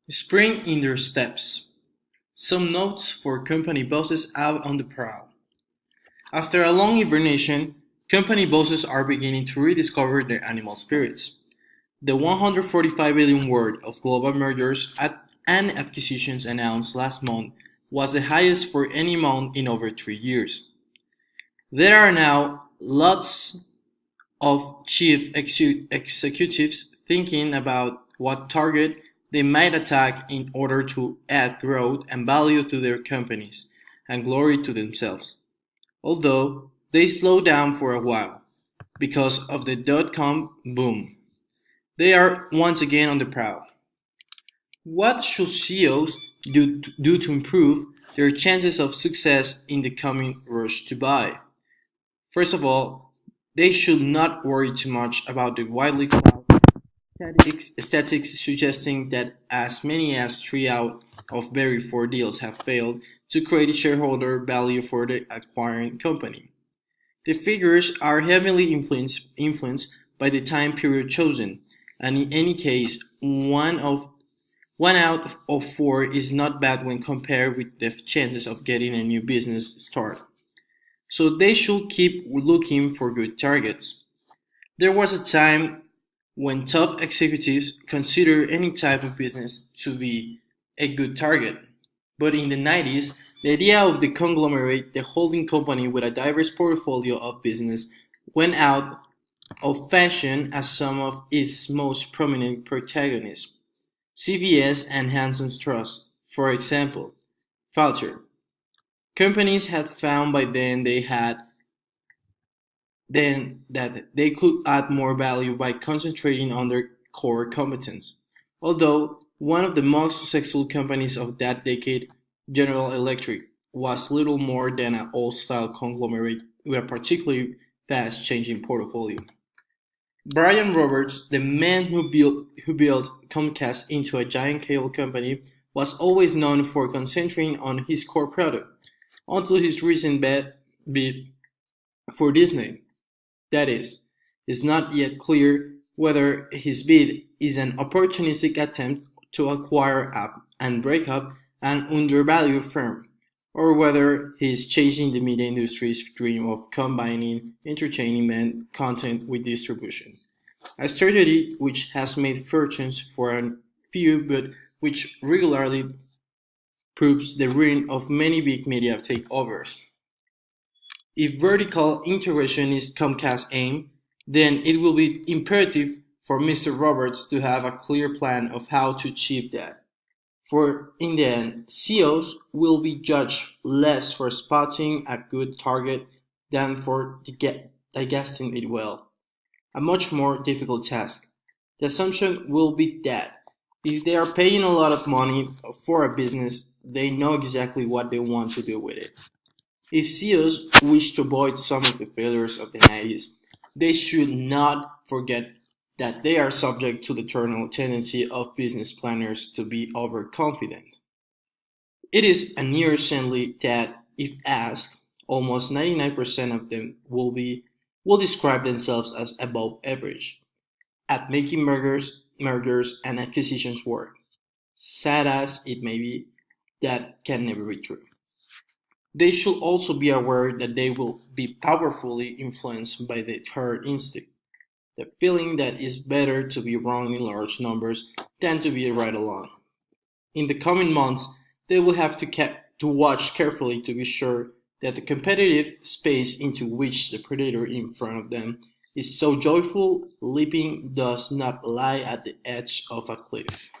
Spring in their steps. Some notes for company bosses out on the prowl. After a long hibernation, company bosses are beginning to rediscover their animal spirits. The 145 billion worth of global mergers and acquisitions announced last month was the highest for any month in over 3 years. There are now lots of chief executives thinking about what target they might attack in order to add growth and value to their companies and glory to themselves, although they slowed down for a while because of the dot-com boom. They are once again on the prowl. What should CEOs do to improve their chances of success in the coming rush to buy? First of all, they should not worry too much about the widely cloud statistics suggesting that as many as 3 out of very 4 deals have failed to create shareholder value for the acquiring company. The figures are heavily influenced by the time period chosen, and in any case, one out of 4 is not bad when compared with the chances of getting a new business start. So they should keep looking for good targets. There was a time when top executives considered any type of business to be a good target. But in the 90s, the idea of the conglomerate, the holding company with a diverse portfolio of business, went out of fashion as some of its most prominent protagonists, CVS and Hanson's Trust, for example, faltered. Companies had found by then that they could add more value by concentrating on their core competence. Although one of the most successful companies of that decade, General Electric, was little more than an old-style conglomerate with a particularly fast-changing portfolio. Brian Roberts, the man who built Comcast into a giant cable company, was always known for concentrating on his core product, until his recent bid for Disney. That is, it's not yet clear whether his bid is an opportunistic attempt to acquire up and break up an undervalued firm, or whether he is chasing the media industry's dream of combining entertainment content with distribution. A strategy which has made fortunes for a few but which regularly proves the ruin of many big media takeovers. If vertical integration is Comcast's aim, then it will be imperative for Mr. Roberts to have a clear plan of how to achieve that. For in the end, CEOs will be judged less for spotting a good target than for digesting it well, a much more difficult task. The assumption will be that if they are paying a lot of money for a business, they know exactly what they want to do with it. If CEOs wish to avoid some of the failures of the 90s, they should not forget that they are subject to the eternal tendency of business planners to be overconfident. It is a near certainty that, if asked, almost 99% of them will describe themselves as above average at making mergers and acquisitions work. Sad as it may be, that can never be true. They should also be aware that they will be powerfully influenced by the herd instinct, the feeling that it's better to be wrong in large numbers than to be right along. In the coming months, they will have to watch carefully to be sure that the competitive space into which the predator in front of them is so joyful leaping does not lie at the edge of a cliff.